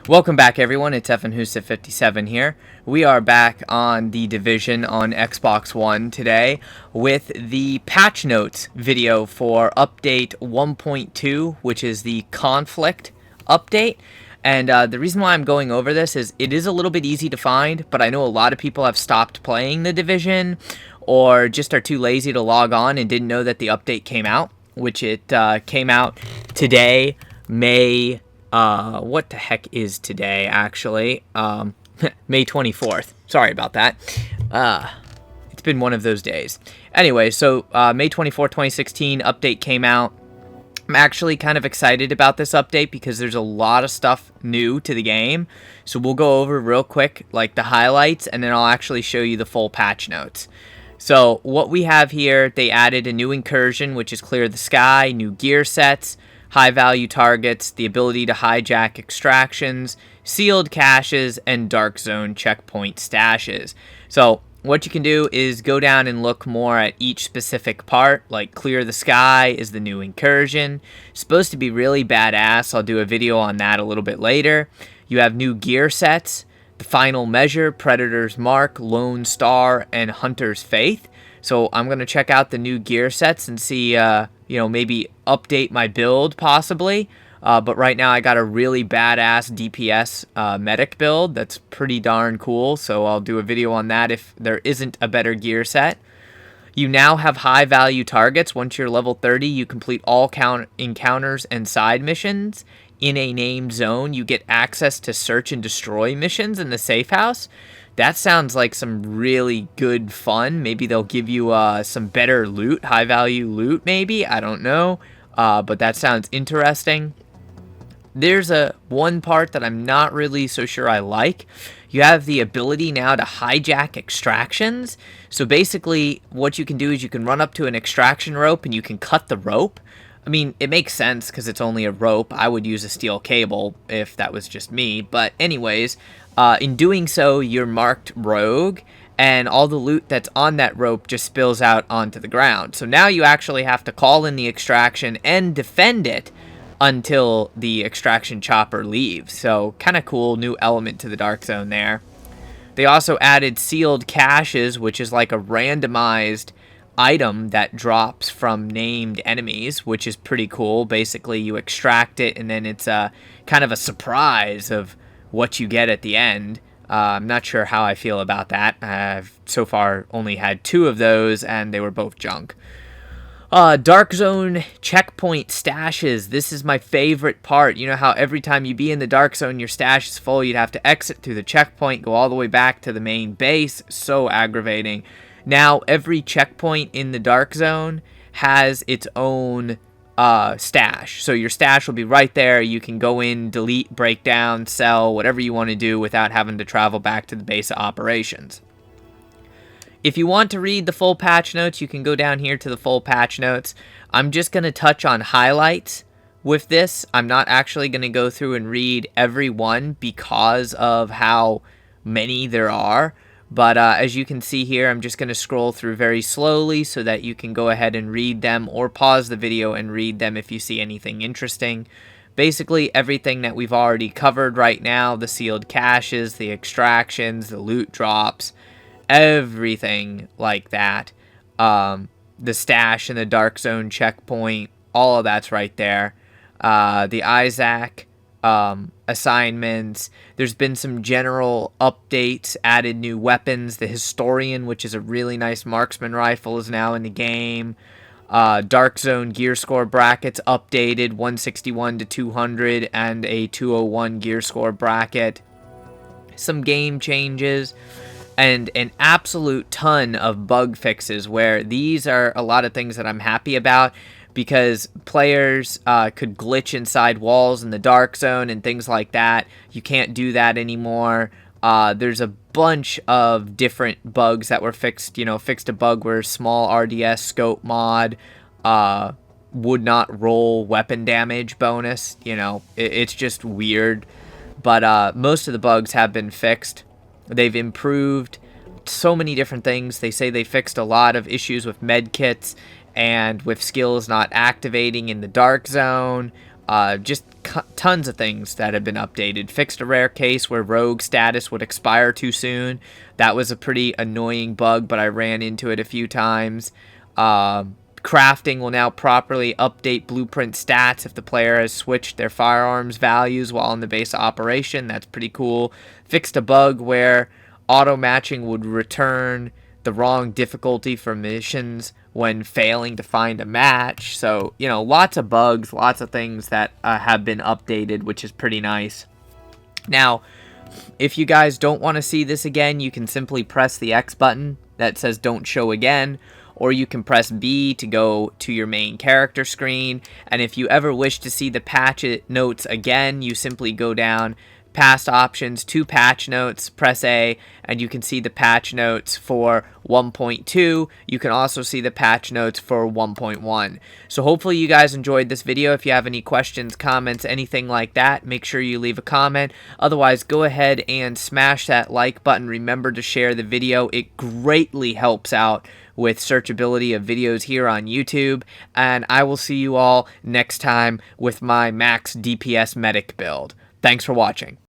Welcome back, everyone. It's FNHusa57 here. We are back on The Division on Xbox One today with the patch notes video for update 1.2, which is the conflict update. And the reason why I'm going over this is it is a little bit easy to find, but I know a lot of people have stopped playing The Division or just are too lazy to log on and didn't know that the update came out, which it came out today, May... what the heck is today, actually? May 24th. Sorry about that. It's been one of those days. Anyway, so May 24th, 2016, update came out. I'm actually kind of excited about this update because there's a lot of stuff new to the game. So we'll go over real quick, like the highlights, and then I'll actually show you the full patch notes. So what we have here, they added a new incursion, which is clear the sky, new gear sets, high-value targets, the ability to hijack extractions, sealed caches, and dark zone checkpoint stashes. So what you can do is go down and look more at each specific part, like clear the sky is the new incursion. Supposed to be really badass. I'll do a video on that a little bit later. You have new gear sets, the final measure, Predator's Mark, Lone Star, and Hunter's Faith. So I'm going to check out the new gear sets and see, maybe update my build possibly. But right now I got a really badass DPS medic build that's pretty darn cool. So I'll do a video on that if there isn't a better gear set. You now have high value targets. Once you're level 30, you complete all encounters and side missions. In a named zone, you get access to search and destroy missions in the safe house. That sounds like some really good fun. Maybe they'll give you some better loot, high-value loot maybe. I don't know, but that sounds interesting. There's one part that I'm not really so sure I like. You have the ability now to hijack extractions. So basically, what you can do is you can run up to an extraction rope and you can cut the rope. I mean, it makes sense because it's only a rope. I would use a steel cable if that was just me. But anyways, in doing so, you're marked rogue, and all the loot that's on that rope just spills out onto the ground. So now you actually have to call in the extraction and defend it until the extraction chopper leaves. So kind of cool new element to the Dark Zone there. They also added sealed caches, which is like a randomized item that drops from named enemies, which is pretty cool. Basically, you extract it, and then it's a kind of a surprise of what you get at the end. I'm not sure how I feel about that. I've so far only had 2 of those, and they were both junk. Dark Zone checkpoint stashes. This is my favorite part. You know how every time you be in the Dark Zone, your stash is full. You'd have to exit through the checkpoint, go all the way back to the main base. So aggravating. Now, every checkpoint in the Dark Zone has its own stash. So your stash will be right there. You can go in, delete, break down, sell, whatever you want to do without having to travel back to the base of operations. If you want to read the full patch notes, you can go down here to the full patch notes. I'm just going to touch on highlights with this. I'm not actually going to go through and read every one because of how many there are. But as you can see here, I'm just going to scroll through very slowly so that you can go ahead and read them, or pause the video and read them if you see anything interesting. Basically, everything that we've already covered right now, the sealed caches, the extractions, the loot drops, everything like that. The stash in the Dark Zone checkpoint, all of that's right there. The Isaac assignments. There's been some general updates, added new weapons. The Historian, which is a really nice marksman rifle, is now in the game. Dark Zone gear score brackets updated, 161 to 200 and a 201 gear score bracket. Some game changes and an absolute ton of bug fixes, where these are a lot of things that I'm happy about, because players could glitch inside walls in the Dark Zone and things like that. You can't do that anymore. There's a bunch of different bugs that were fixed. Fixed a bug where small RDS scope mod would not roll weapon damage bonus. It's just weird. But most of the bugs have been fixed. They've improved so many different things. They say they fixed a lot of issues with medkits and with skills not activating in the Dark Zone. Just tons of things that have been updated. Fixed a rare case where rogue status would expire too soon. That was a pretty annoying bug, but I ran into it a few times. Crafting will now properly update blueprint stats if the player has switched their firearms values while in the base of operation. That's pretty cool. Fixed a bug where auto matching would return the wrong difficulty for missions when failing to find a match. So, you know, lots of bugs, lots of things that have been updated, which is pretty nice. Now, if you guys don't want to see this again, you can simply press the X button that says don't show again, or you can press B to go to your main character screen. And if you ever wish to see the patch notes again, you simply go down past options to patch notes, press A, and you can see the patch notes for 1.2. You can also see the patch notes for 1.1. So hopefully you guys enjoyed this video. If you have any questions, comments, anything like that, make sure you leave a comment. Otherwise, go ahead and smash that like button. Remember to share the video. It greatly helps out with searchability of videos here on YouTube. And I will see you all next time with my max DPS medic build. Thanks for watching.